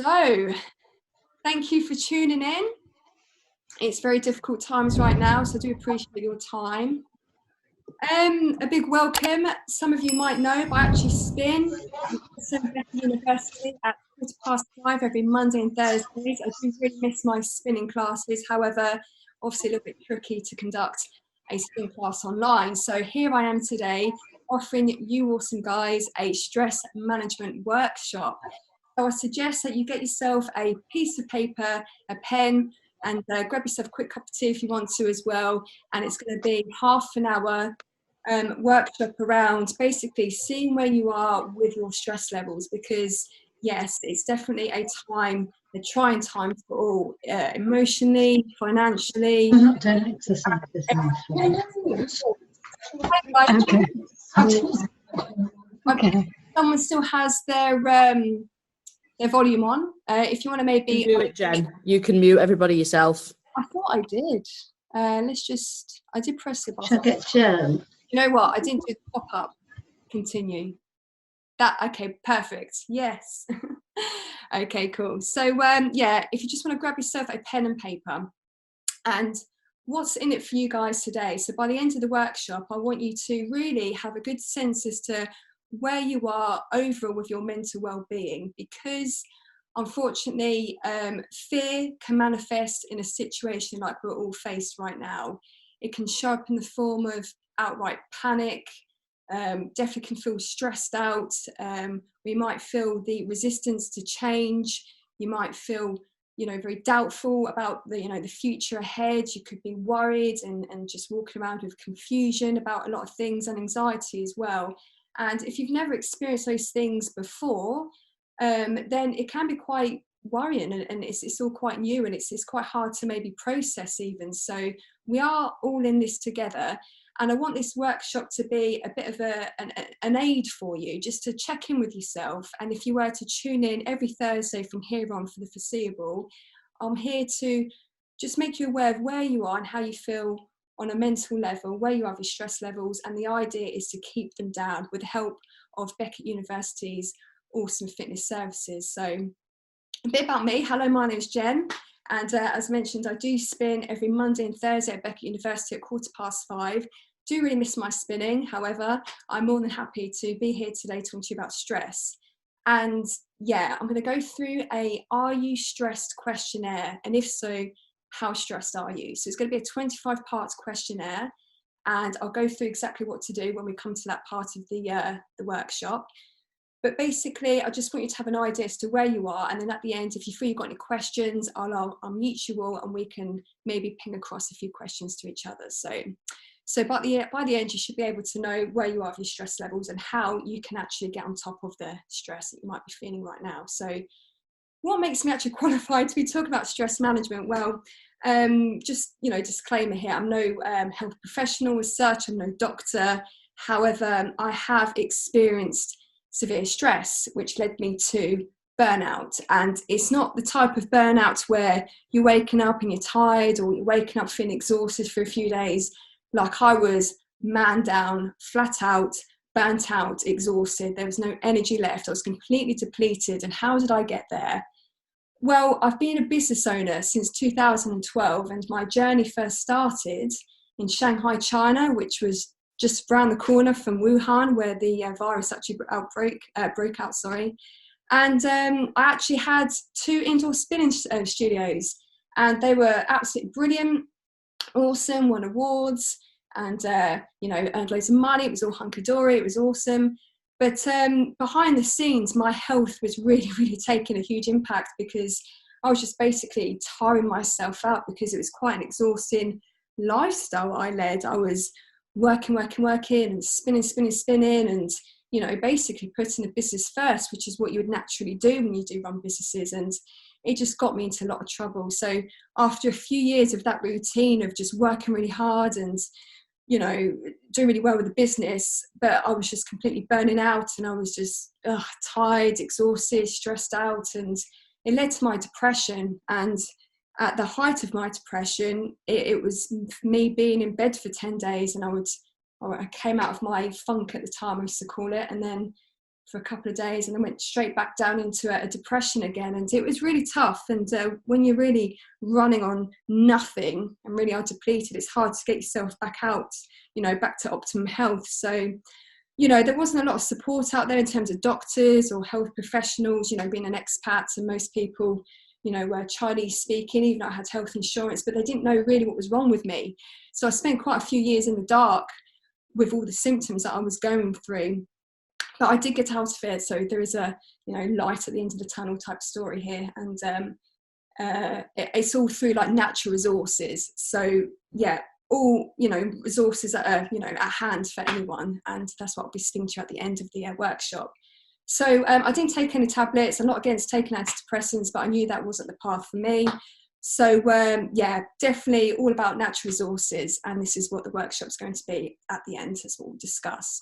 So, thank you for tuning in. It's very difficult times right now, so I do appreciate your time. A big welcome. Some of you might know, but I actually spin at Leeds Beckett University at 5:15 every Monday and Thursdays. I do really miss my spinning classes. However, obviously a little bit tricky to conduct a spin class online. So here I am today offering you awesome guys a stress management workshop. So I suggest that you get yourself a piece of paper, a pen, and grab yourself a quick cup of tea if you want to as well. And it's going to be half an hour workshop around basically seeing where you are with your stress levels, because yes, it's definitely a trying time for all, emotionally, financially. I'm not doing exercise this Okay. Okay. Someone still has their volume on. If you want to maybe you do it, Jen. You can mute everybody yourself. I thought I did. I did press the button. Shall I get Jen? You know what? I didn't do the pop-up. Continue. Okay, perfect. Yes. Okay, cool. So yeah, if you just want to grab yourself a pen and paper, and what's in it for you guys today? So by the end of the workshop, I want you to really have a good sense as to where you are overall with your mental well-being, because unfortunately fear can manifest in a situation like we're all faced right now. It can show up in the form of outright panic, definitely can feel stressed out. We might feel the resistance to change. You might feel very doubtful about the future ahead. You could be worried and just walking around with confusion about a lot of things, and anxiety as well. And if you've never experienced those things before, then it can be quite worrying, and it's all quite new, and it's quite hard to maybe process even. So we are all in this together, and I want this workshop to be a bit of an aid for you, just to check in with yourself. And if you were to tune in every Thursday from here on for the foreseeable, I'm here to just make you aware of where you are and how you feel on a mental level, where you are with your stress levels, and the idea is to keep them down with the help of Beckett University's awesome fitness services. So a bit about me. Hello, my name is Jen, and as mentioned, I do spin every Monday and Thursday at Beckett University at 5:15. Do really miss my spinning. However, I'm more than happy to be here today talking to you about stress. And yeah, I'm going to go through a "Are you stressed?" questionnaire, and if so, how stressed are you? So it's going to be a 25 parts questionnaire, and I'll go through exactly what to do when we come to that part of the workshop. But basically, I just want you to have an idea as to where you are, and then at the end, if you feel you've got any questions, I'll mute you all, and we can maybe ping across a few questions to each other. So by the end, you should be able to know where you are with your stress levels and how you can actually get on top of the stress that you might be feeling right now. So what makes me actually qualified to be talking about stress management? Well, just, disclaimer here, I'm no health professional as such, I'm no doctor. However, I have experienced severe stress, which led me to burnout. And it's not the type of burnout where you're waking up and you're tired, or you're waking up feeling exhausted for a few days. Like, I was man down, flat out, burnt out, exhausted. There was no energy left. I was completely depleted. And how did I get there? Well, I've been a business owner since 2012, and my journey first started in Shanghai, China, which was just around the corner from Wuhan, where the virus actually broke out. And I actually had 2 indoor spinning studios, and they were absolutely brilliant, awesome, won awards, and earned loads of money. It was all hunky-dory, it was awesome. But behind the scenes, my health was really, really taking a huge impact, because I was just basically tiring myself out, because it was quite an exhausting lifestyle I led. I was working and spinning, and basically putting the business first, which is what you would naturally do when you do run businesses. And it just got me into a lot of trouble. So after a few years of that routine of just working really hard and doing really well with the business, but I was just completely burning out, and I was just tired, exhausted, stressed out, and it led to my depression. And at the height of my depression, it was me being in bed for 10 days, and I came out of my funk at the time, I used to call it, and then for a couple of days, and then went straight back down into a depression again. And it was really tough. And when you're really running on nothing and really are depleted, it's hard to get yourself back out, back to optimum health. So, there wasn't a lot of support out there in terms of doctors or health professionals, being an expat, and most people, were Chinese speaking, even though I had health insurance, but they didn't know really what was wrong with me. So I spent quite a few years in the dark with all the symptoms that I was going through. But I did get out of it, so there is a light at the end of the tunnel type story here, and it's all through like natural resources. So yeah, all resources that are at hand for anyone, and that's what I'll be speaking to you at the end of the workshop. So I didn't take any tablets. I'm not against taking antidepressants, but I knew that wasn't the path for me. So yeah, definitely all about natural resources, and this is what the workshop's going to be at the end, as we'll discuss.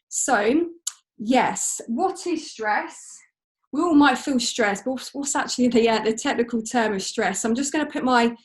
So yes, what is stress? We all might feel stressed, but what's actually the technical term of stress? I'm just going to put my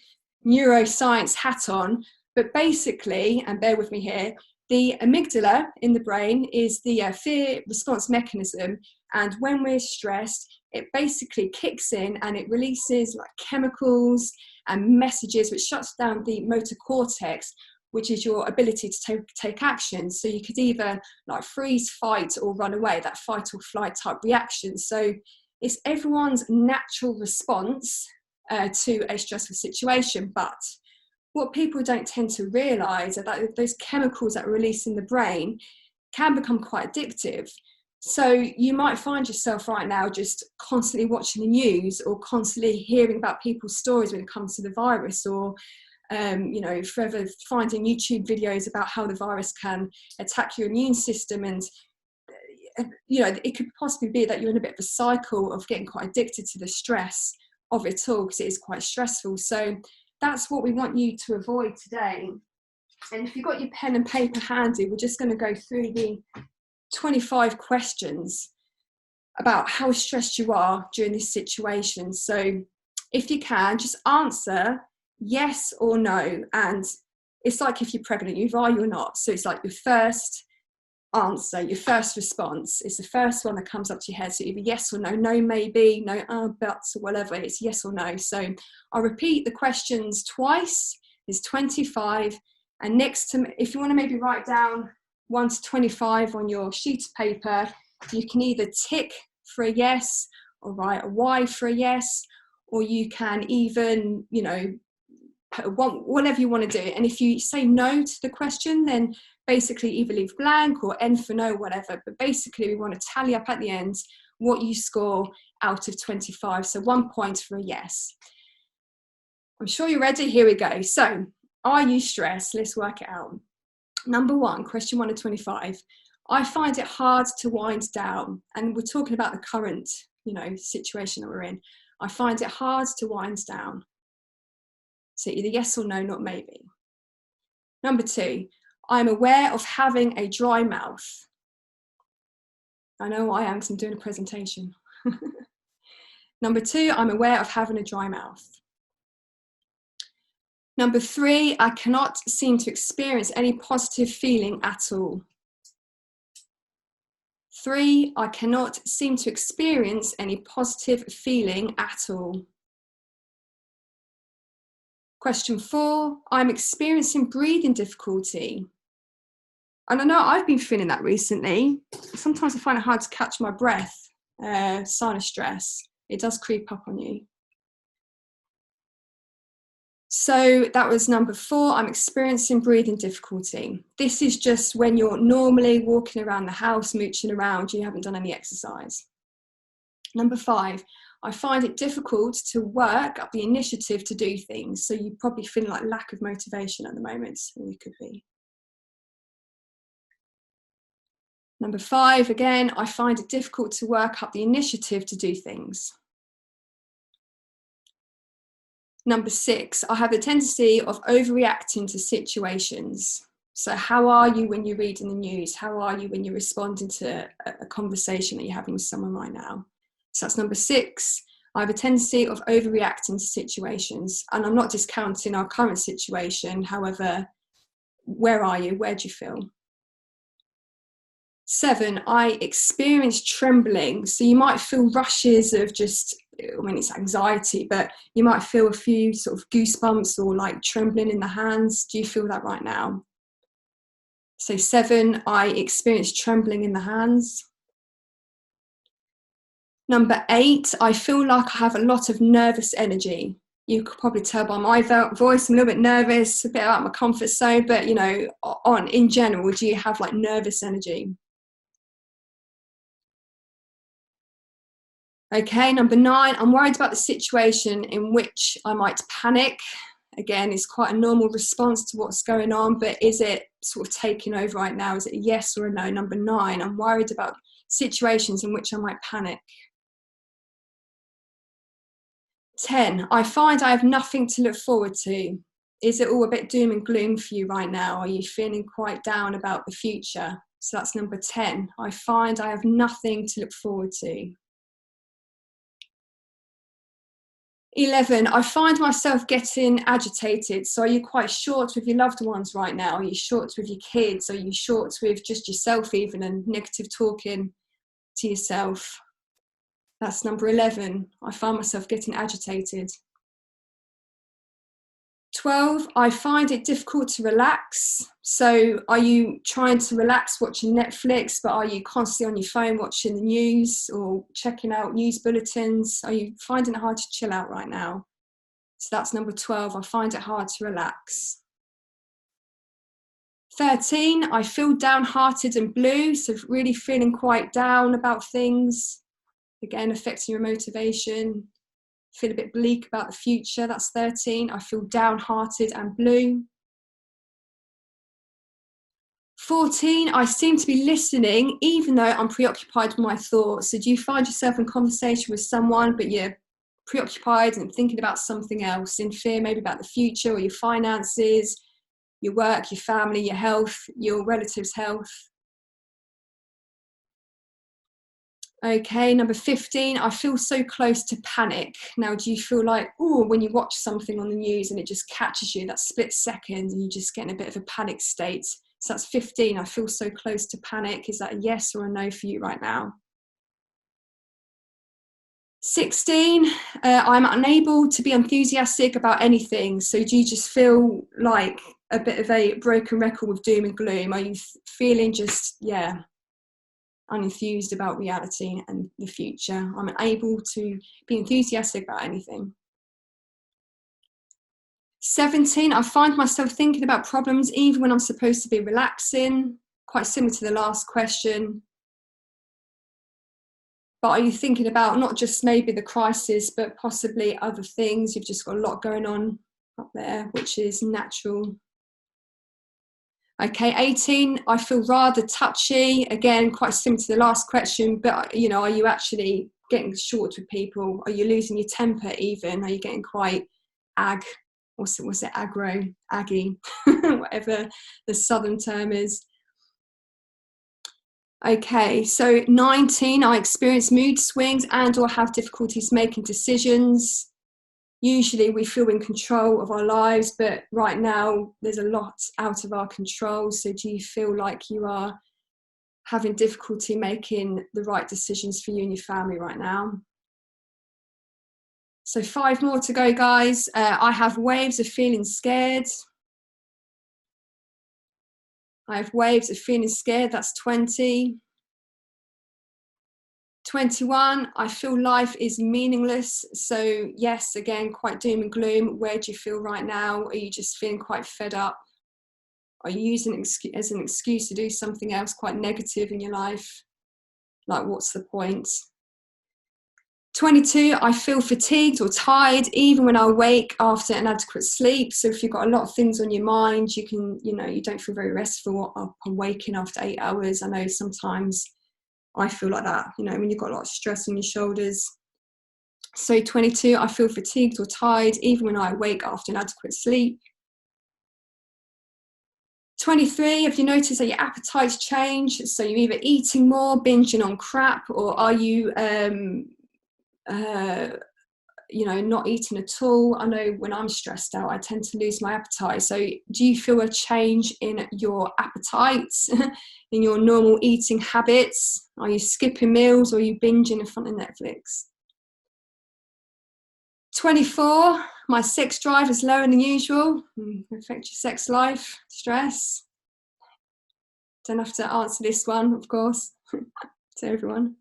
neuroscience hat on, but basically, and bear with me here, the amygdala in the brain is the fear response mechanism, and when we're stressed, it basically kicks in and it releases like chemicals and messages, which shuts down the motor cortex, which is your ability to take action. So you could either like freeze, fight, or run away, that fight or flight type reaction. So it's everyone's natural response to a stressful situation. But what people don't tend to realise are that those chemicals that are released in the brain can become quite addictive. So you might find yourself right now just constantly watching the news or constantly hearing about people's stories when it comes to the virus, or forever finding YouTube videos about how the virus can attack your immune system. And it could possibly be that you're in a bit of a cycle of getting quite addicted to the stress of it all, because it is quite stressful. So that's what we want you to avoid today. And if you've got your pen and paper handy, we're just going to go through the 25 questions about how stressed you are during this situation. So if you can, just answer yes or no. And it's like if you're pregnant, you are, you're not. So it's like your first answer, your first response. It's the first one that comes up to your head. So either yes or no, no maybe, no buts, or whatever. It's yes or no. So I'll repeat the questions twice. There's 25. And next to, if you want to maybe write down 1 to 25 on your sheet of paper, you can either tick for a yes or write a Y for a yes, or you can even, whatever you want to do. And if you say no to the question, then basically either leave blank or N for no, whatever. But basically we want to tally up at the end what you score out of 25. So 1 point for a yes. I'm sure you're ready. Here we go. So are you stressed? Let's work it out. Number 1, question 1 of 25. I find it hard to wind down. And we're talking about the current, situation that we're in. I find it hard to wind down. So either yes or no, not maybe. Number 2, I'm aware of having a dry mouth. I know I am because I'm doing a presentation. Number 2, I'm aware of having a dry mouth. Number 3, I cannot seem to experience any positive feeling at all. 3, I cannot seem to experience any positive feeling at all. Question 4, I'm experiencing breathing difficulty. And I know I've been feeling that recently. Sometimes I find it hard to catch my breath, sign of stress. It does creep up on you. So that was number 4, I'm experiencing breathing difficulty. This is just when you're normally walking around the house, mooching around, you haven't done any exercise. Number 5, I find it difficult to work up the initiative to do things. So you're probably feeling like lack of motivation at the moment, or you could be. Number 5, again, I find it difficult to work up the initiative to do things. Number 6, I have a tendency of overreacting to situations. So how are you when you're reading the news? How are you when you're responding to a conversation that you're having with someone right now? So that's number 6. I have a tendency of overreacting to situations. And I'm not discounting our current situation. However, where are you? Where do you feel? 7, I experience trembling. So you might feel rushes of just, I mean, it's anxiety, but you might feel a few sort of goosebumps or like trembling in the hands. Do you feel that right now? So 7, I experience trembling in the hands. Number 8, I feel like I have a lot of nervous energy. You could probably tell by my voice, I'm a little bit nervous, a bit out of my comfort zone, but you know, in general, do you have like nervous energy? Okay, number 9, I'm worried about the situation in which I might panic. Again, it's quite a normal response to what's going on, but is it sort of taking over right now? Is it a yes or a no? Number 9, I'm worried about situations in which I might panic. 10, I find I have nothing to look forward to. Is it all a bit doom and gloom for you right now? Are you feeling quite down about the future? So that's number 10. I find I have nothing to look forward to. 11, I find myself getting agitated. So are you quite short with your loved ones right now? Are you short with your kids? Are you short with just yourself even, and negative talking to yourself? That's number 11. I find myself getting agitated. 12, I find it difficult to relax. So are you trying to relax watching Netflix, but are you constantly on your phone watching the news or checking out news bulletins? Are you finding it hard to chill out right now? So that's number 12, I find it hard to relax. 13, I feel downhearted and blue, so really feeling quite down about things. Again, affecting your motivation. Feel a bit bleak about the future. That's 13. I feel downhearted and blue. 14, I seem to be listening even though I'm preoccupied with my thoughts. So do you find yourself in conversation with someone but you're preoccupied and thinking about something else, in fear maybe about the future or your finances, your work, your family, your health, your relatives' health? Okay, number 15, I feel so close to panic. Now, do you feel like, oh, when you watch something on the news and it just catches you, that split second, and you just get in a bit of a panic state? So that's 15, I feel so close to panic. Is that a yes or a no for you right now? 16, I'm unable to be enthusiastic about anything. So do you just feel like a bit of a broken record with doom and gloom? Are you feeling just, yeah, unenthused about reality and the future? I'm unable to be enthusiastic about anything. 17, I find myself thinking about problems even when I'm supposed to be relaxing. Quite similar to the last question. But are you thinking about not just maybe the crisis, but possibly other things? You've just got a lot going on up there, which is natural. Okay, 18, I feel rather touchy. Again, quite similar to the last question, but you know, are you actually getting short with people? Are you losing your temper even? Are you getting quite what's it, aggro, aggy, whatever the southern term is? Okay, so 19, I experience mood swings and or have difficulties making decisions. Usually we feel in control of our lives, but right now there's a lot out of our control. So do you feel like you are having difficulty making the right decisions for you and your family right now? So 5 more to go, guys. I have waves of feeling scared. I have waves of feeling scared. That's 20. 21, I feel life is meaningless. So yes, again, quite doom and gloom. Where do you feel right now? Are you just feeling quite fed up? Are you using it as an excuse to do something else quite negative in your life? Like, what's the point? 22, I feel fatigued or tired even when I wake after inadequate sleep. So if you've got a lot of things on your mind, you can, you know, you don't feel very restful upon waking after 8 hours. I know sometimes I feel like that, you know, when you've got a lot of stress on your shoulders. So 22, I feel fatigued or tired even when I wake after inadequate sleep. 23, have you noticed that your appetites change? So you're either eating more, binging on crap, or are you not eating at all. I know when I'm stressed out, I tend to lose my appetite. So do you feel a change in your appetites, in your normal eating habits? Are you skipping meals, or are you binging in front of Netflix? 24, my sex drive is lower than usual. Affect your sex life, stress. Don't have to answer this one, of course, to everyone.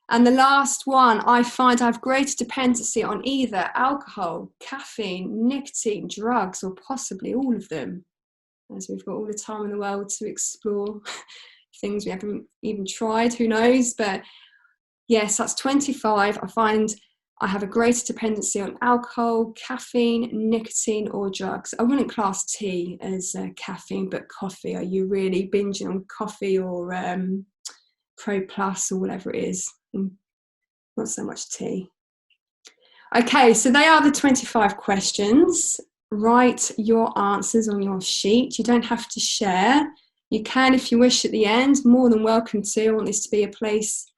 And the last one, I find I have greater dependency on either alcohol, caffeine, nicotine, drugs, or possibly all of them, as we've got all the time in the world to explore things we haven't even tried, who knows. But yes, that's 25. I find I have a greater dependency on alcohol, caffeine, nicotine, or drugs. I wouldn't class tea as caffeine, but coffee. Are you really binging on coffee or Pro Plus or whatever it is? Not so much tea. Okay, so they are the 25 questions. Write your answers on your sheet. You don't have to share. You can if you wish at the end. More than welcome to. I want this to be a place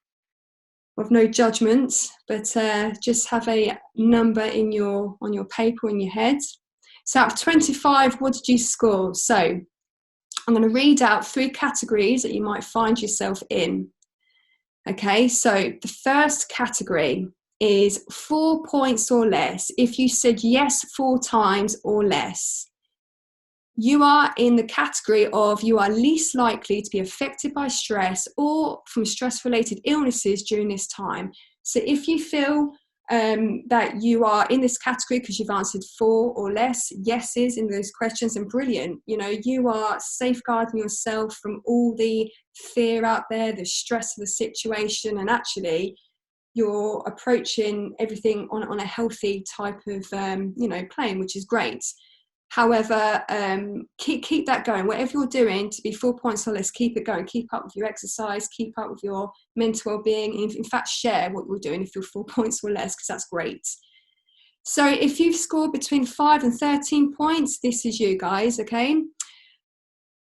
of no judgment, but just have a number on your paper in your head. So out of 25, what did you score? So I'm going to read out 3 categories that you might find yourself in. Okay, so the first category is 4 points or less. If you said yes 4 times or less, you are in the category of you are least likely to be affected by stress or from stress-related illnesses during this time. So if you feel that you are in this category because you've answered 4 or less yeses in those questions, and brilliant, you are safeguarding yourself from all the fear out there, the stress of the situation, and actually you're approaching everything on a healthy type of plane, which is great. However, keep that going. Whatever you're doing to be 4 points or less, keep it going. Keep up with your exercise, keep up with your mental well-being. In fact, share what you're doing if you're 4 points or less, because that's great. So if you've scored between 5 and 13 points, this is you guys, okay?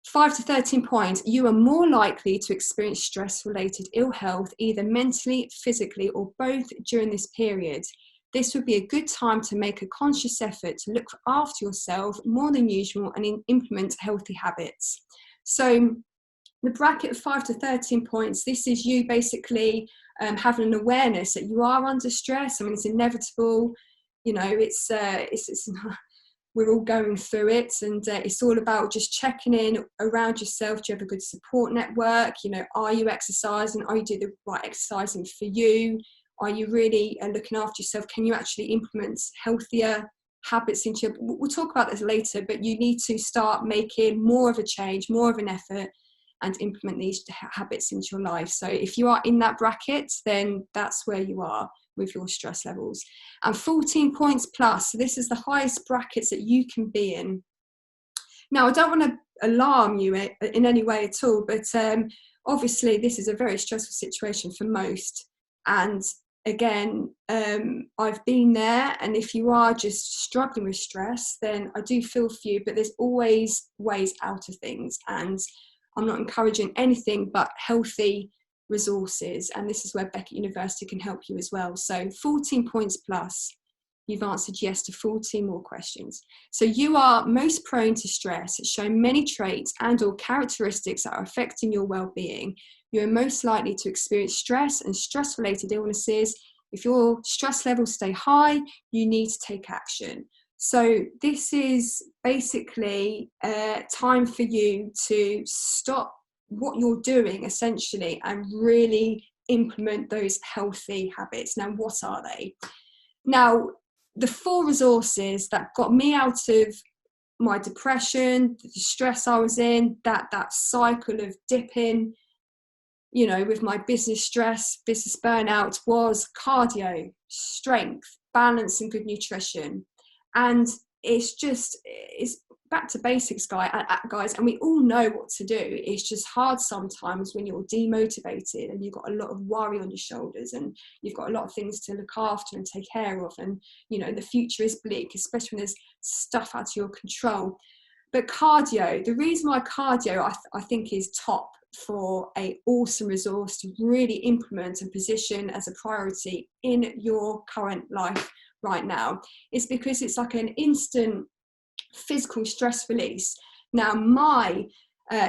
5 to 13 points, you are more likely to experience stress-related ill health, either mentally, physically, or both during this period. This would be a good time to make a conscious effort to look after yourself more than usual and implement healthy habits. So the bracket of 5 to 13 points, this is you basically having an awareness that you are under stress. I mean, it's inevitable, it's we're all going through it, and it's all about just checking in around yourself. Do you have a good support network? Are you exercising? Are you doing the right exercising for you? Are you really looking after yourself? Can you actually implement healthier habits into your... We'll talk about this later, but you need to start making more of a change, more of an effort, and implement these habits into your life. So if you are in that bracket, then that's where you are with your stress levels. And 14 points plus, so this is the highest brackets that you can be in. Now, I don't want to alarm you in any way at all, but obviously this is a very stressful situation for most. And again, I've been there, and if you are just struggling with stress, then I do feel for you, but there's always ways out of things, and I'm not encouraging anything but healthy resources, and this is where Beckett University can help you as well. So 14 points plus, you've answered yes to 14 more questions. So you are most prone to stress, show many traits and or characteristics that are affecting your well-being. You are most likely to experience stress and stress-related illnesses. If your stress levels stay high, you need to take action. So this is basically time for you to stop what you're doing essentially and really implement those healthy habits. Now, what are they? Now, the 4 resources that got me out of my depression, the stress I was in, that cycle of dipping, with my business stress, business burnout, was cardio, strength, balance, and good nutrition. And it's back to basics, guys, and we all know what to do. It's just hard sometimes when you're demotivated and you've got a lot of worry on your shoulders and you've got a lot of things to look after and take care of, and the future is bleak, especially when there's stuff out of your control. But cardio, the reason why cardio I think is top for a awesome resource to really implement and position as a priority in your current life right now, is because it's like an instant physical stress release. Now, my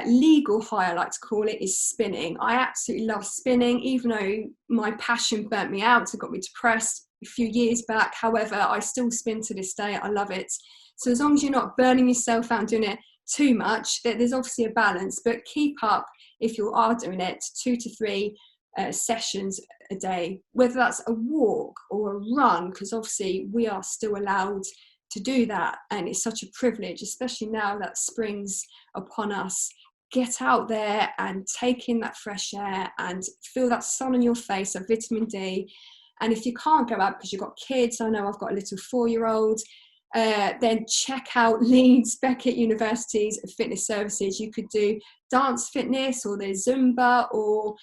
legal high, I like to call it, is spinning. I absolutely love spinning, even though my passion burnt me out and got me depressed a few years back. However, I still spin to this day. I love it. So as long as you're not burning yourself out and doing it too much, there's obviously a balance, but keep up, if you are doing it, 2 to 3 sessions a day, whether that's a walk or a run, because obviously we are still allowed to do that, and it's such a privilege, especially now that spring's upon us. Get out there and take in that fresh air and feel that sun on your face, that vitamin D. And if you can't go out because you've got kids, I know I've got a little 4-year-old, then check out Leeds Beckett University's fitness services. You could do dance fitness, or there's Zumba, or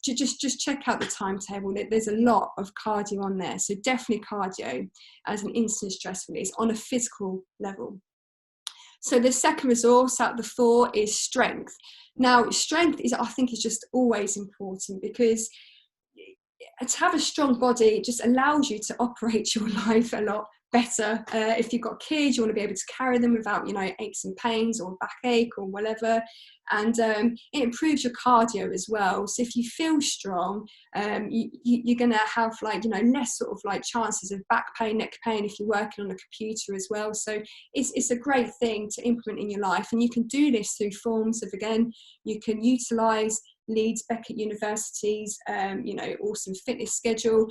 just check out the timetable. There's a lot of cardio on there, so definitely cardio as an instant stress release on a physical level. So the second resource out of the 4 is strength. Now, strength is, I think, is just always important, because to have a strong body just allows you to operate your life a lot better. If you've got kids, you want to be able to carry them without, aches and pains or backache or whatever. And it improves your cardio as well. So if you feel strong, you're going to have less sort of chances of back pain, neck pain if you're working on a computer as well. So it's a great thing to implement in your life. And you can do this through forms of, again, you can utilize Leeds Beckett University's awesome fitness schedule,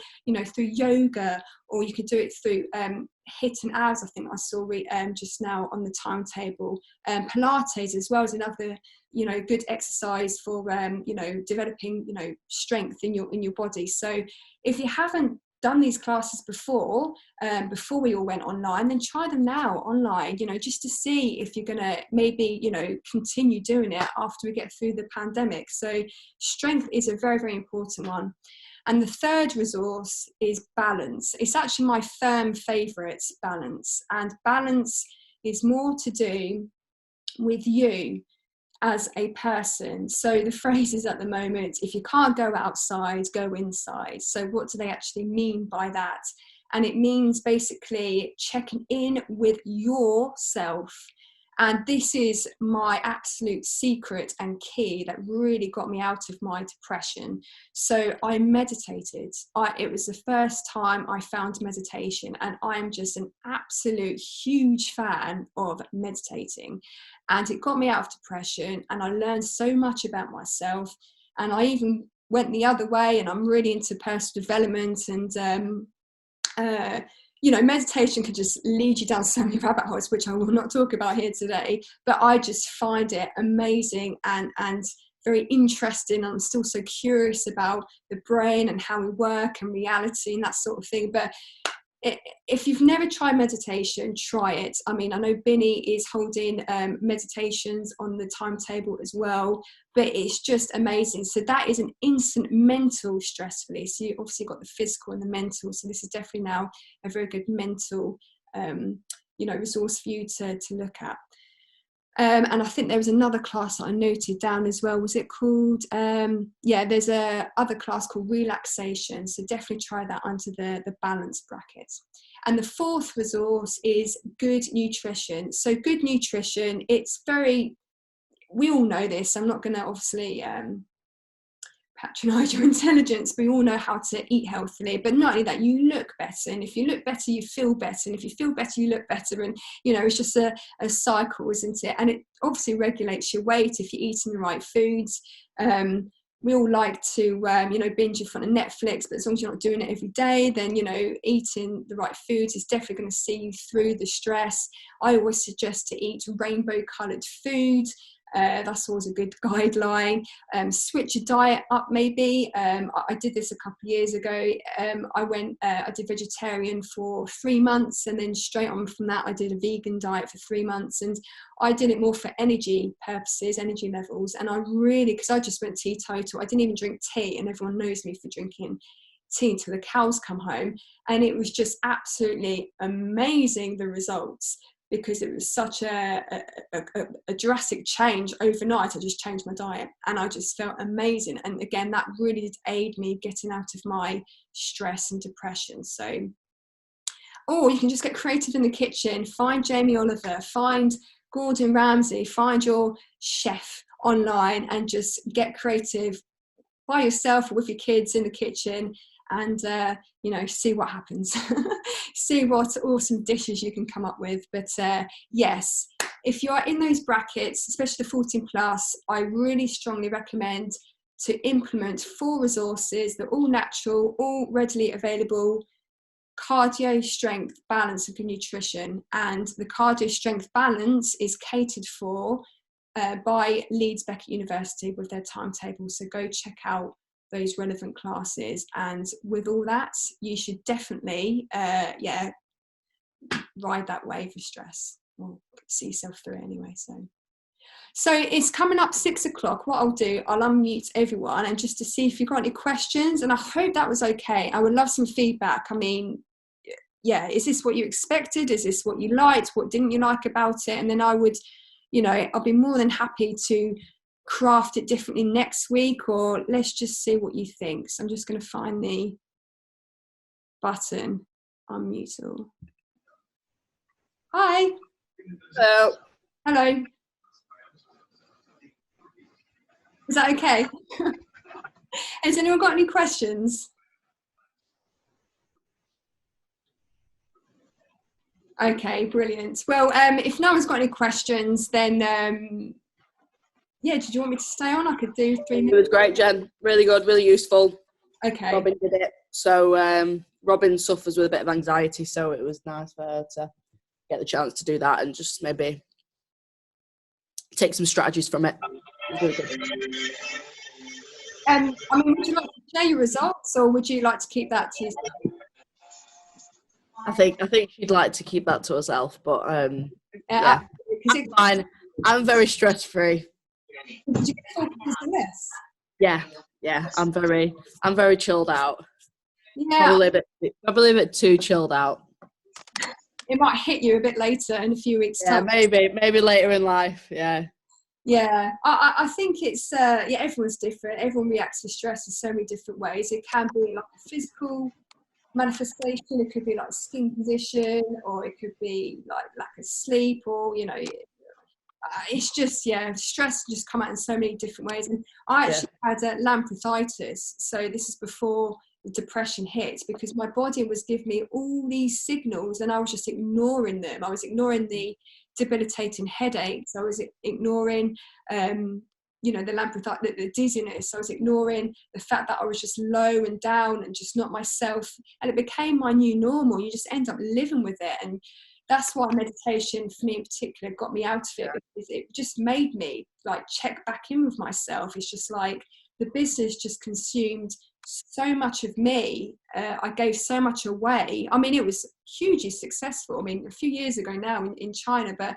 through yoga, or you could do it through HIIT and abs. I think I saw just now on the timetable. Pilates as well is another good exercise for developing strength in your body. So if you haven't done these classes before we all went online, then try them now online, just to see if you're gonna maybe continue doing it after we get through the pandemic. So strength is a very, very important one. And the third resource is balance. It's actually my firm favorite, balance. And balance is more to do with you as a person. So the phrase is at the moment, if you can't go outside, go inside. So what do they actually mean by that? And it means basically checking in with yourself. And this is my absolute secret and key that really got me out of my depression. So I meditated. It was the first time I found meditation, and I am just an absolute huge fan of meditating. And it got me out of depression, and I learned so much about myself. And I even went the other way, and I'm really into personal development, and meditation could just lead you down so many rabbit holes, which I will not talk about here today, but I just find it amazing and very interesting. I'm still so curious about the brain and how we work and reality and that sort of thing. But if you've never tried meditation, try it. I mean, I know Binny is holding meditations on the timetable as well, but it's just amazing. So that is an instant mental stress release. So you obviously got the physical and the mental. So this is definitely now a very good mental, resource for you to look at. And I think there was another class that I noted down as well. Was it called? There's a other class called relaxation. So definitely try that under the balance bracket. And the fourth resource is good nutrition. So good nutrition, we all know this. I'm not going to obviously patronize your intelligence, but we all know how to eat healthily. But not only that, you look better, and if you look better, you feel better, and if you feel better, you look better. And it's just a cycle, isn't it? And it obviously regulates your weight if you're eating the right foods. We all like to binge in front of Netflix, but as long as you're not doing it every day, then eating the right foods is definitely going to see you through the stress. I always suggest to eat rainbow coloured food. That's always a good guideline. Switch your diet up maybe. I did this a couple of years ago. I did vegetarian for 3 months, and then straight on from that I did a vegan diet for 3 months, and I did it more for energy purposes, energy levels. And because I just went teetotal, I didn't even drink tea, and everyone knows me for drinking tea until the cows come home. And it was just absolutely amazing, the results, because it was such a drastic change overnight. I just changed my diet and I just felt amazing. And again, that really did aid me getting out of my stress and depression. So, or you can just get creative in the kitchen, find Jamie Oliver, find Gordon Ramsay, find your chef online and just get creative by yourself or with your kids in the kitchen and see what happens. See what awesome dishes you can come up with. But yes, if you are in those brackets, especially the 14 plus, I really strongly recommend to implement 4 resources. They're all natural, all readily available: cardio, strength, balance, and good nutrition. And the cardio, strength, balance is catered for by Leeds Beckett University with their timetable. So go check out those relevant classes. And with all that, you should definitely, ride that wave of stress. Or see yourself through it anyway. So it's coming up 6 o'clock. What I'll do, I'll unmute everyone and just to see if you've got any questions. And I hope that was okay. I would love some feedback. I mean, yeah, is this what you expected? Is this what you liked? What didn't you like about it? And then I would, I'll be more than happy to craft it differently next week, or let's just see what you think. So I'm just going to find the button, unmute all. Hi. Hello. Hello. Is that okay? Has anyone got any questions? Okay, brilliant. Well, if no one's got any questions, then did you want me to stay on? I could do 3 minutes. It was great, Jen. Really good, really useful. Okay. Robin did it. So Robin suffers with a bit of anxiety, so it was nice for her to get the chance to do that and just maybe take some strategies from it. It was really good. Would you like to share your results, or would you like to keep that to yourself? I think she'd like to keep that to herself, but I'm fine. I'm very stress free. Did you get focused on this? Yeah. I'm very chilled out. Yeah. Probably a bit too chilled out. It might hit you a bit later in a few weeks' time. Maybe later in life. Yeah. Yeah, I think it's everyone's different. Everyone reacts to stress in so many different ways. It can be like a physical manifestation, it could be like a skin condition, or it could be like lack of sleep, or it's just stress can just come out in so many different ways. And I actually had lamprothitis, so this is before the depression hit, because my body was giving me all these signals and I was just ignoring them. I was ignoring the debilitating headaches, I was ignoring the lamprothitis, the dizziness, I was ignoring the fact that I was just low and down and just not myself, and it became my new normal. You just end up living with it, and that's why meditation for me in particular got me out of it, because it just made me like check back in with myself. It's just like the business just consumed so much of me. I gave so much away. I mean, it was hugely successful. I mean, a few years ago now in China, but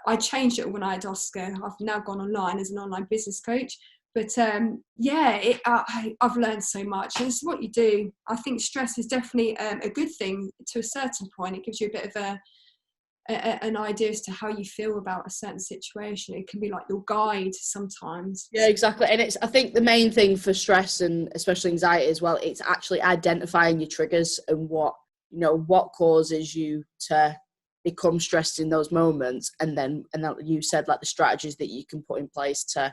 I changed it when I had Oscar. I've now gone online as an online business coach. But I've learned so much, and it's what you do. I think stress is definitely a good thing to a certain point. It gives you a bit of an idea as to how you feel about a certain situation. It can be like your guide sometimes. Yeah, exactly. And I think the main thing for stress, and especially anxiety as well, it's actually identifying your triggers and what causes you to become stressed in those moments, and then you said like the strategies that you can put in place to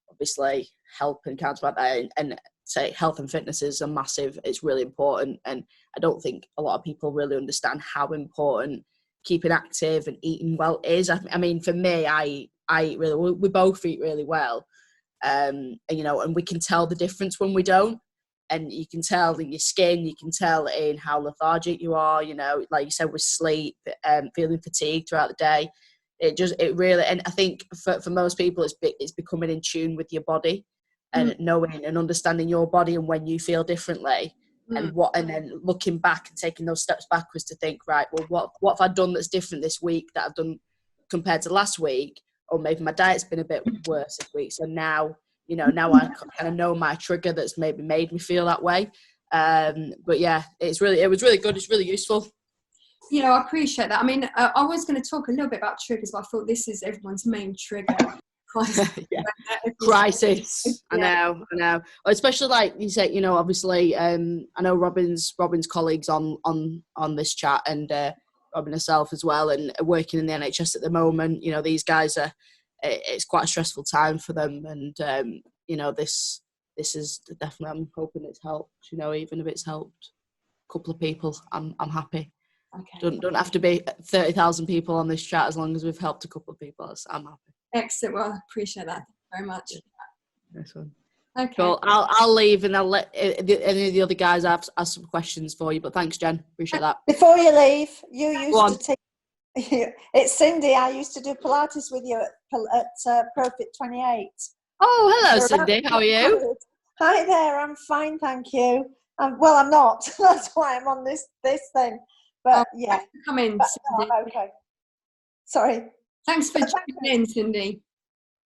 obviously help and counteract that. And say health and fitness is a massive, it's really important, and I don't think a lot of people really understand how important keeping active and eating well is. I mean, for me, I eat really, we both eat really well, and we can tell the difference when we don't. And you can tell in your skin, you can tell in how lethargic you are, like you said, with sleep, feeling fatigued throughout the day. It really, and I think for most people, it's becoming in tune with your body and knowing and understanding your body and when you feel differently, and then looking back and taking those steps backwards to think, right, well, what have I done that's different this week that I've done compared to last week? Or maybe my diet's been a bit worse this week. So now I kind of know my trigger that's maybe made me feel that way. But yeah, it was really good. It's really useful. You know, I appreciate that. I mean, I was going to talk a little bit about triggers, but I thought this is everyone's main trigger. Yeah. Crisis. Yeah. I know. Especially like you say, you know, obviously, I know Robin's colleagues on this chat, and Robin herself as well, and working in the NHS at the moment. You know, these guys are. It's quite a stressful time for them, and you know, this is definitely. I'm hoping it's helped. You know, even if it's helped a couple of people, I'm happy. Okay. Don't have to be 30,000 people on this chat, as long as we've helped a couple of people. I'm happy. Excellent. Well, I appreciate that very much. Nice one. Okay. Cool. I'll leave, and I'll let any of the other guys ask some questions for you. But thanks, Jen. Appreciate that. Before you leave, you used to take. It's Cindy. I used to do Pilates with you at Profit 28. Oh, hello, Cindy. How are you? Hi there. I'm fine, thank you. Well, I'm not. That's why I'm on this thing. But yeah, come in. Cindy. Okay. Sorry. Thanks for joining in, Cindy.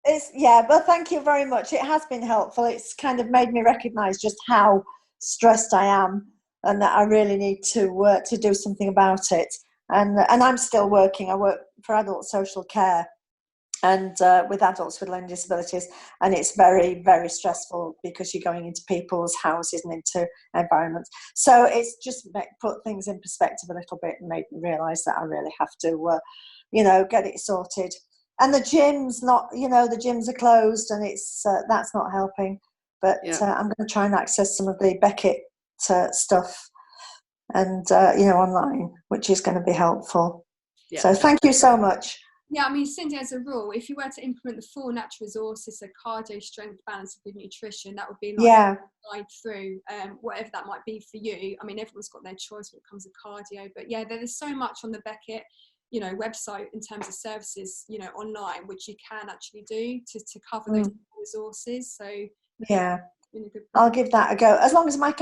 But thank you very much. It has been helpful. It's kind of made me recognise just how stressed I am, and that I really need to do something about it. And I'm still working. I work for adult social care, and with adults with learning disabilities, and it's very, very stressful because you're going into people's houses and into environments. So it's just put things in perspective a little bit and made me realise that I really have to, get it sorted. And the gyms the gyms are closed, and it's that's not helping. But I'm going to try and access some of the Beckett stuff, and online, which is going to be helpful. Yeah. So thank you so much. Yeah, I mean, Cindy, as a rule, if you were to implement the 4 natural resources, so cardio, strength, balance, and good nutrition, that would be like guide through whatever that might be for you. I mean, everyone's got their choice when it comes to cardio, but yeah, there's so much on the Beckett, website in terms of services, online, which you can actually do to cover those resources. So yeah, I'll give that a go. As long as my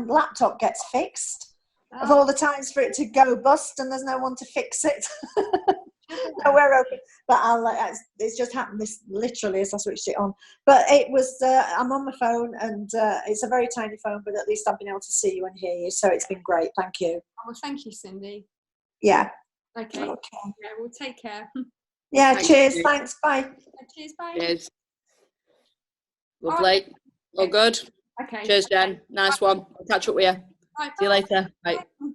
laptop gets fixed, of all the times for it to go bust and there's no one to fix it. No, we're open, but it's just happened this literally as I switched it on. But it was I'm on my phone, and it's a very tiny phone, but at least I've been able to see you and hear you, so it's been great. Thank you. Well, thank you, Cindy. Yeah. Okay. Yeah, we'll take care. Yeah. Cheers. Thanks. Bye. Cheers. Bye. Cheers. Lovely. All good. Okay. Cheers, Jen. Nice one. I'll catch up with you. Right, see you later. Bye. Bye.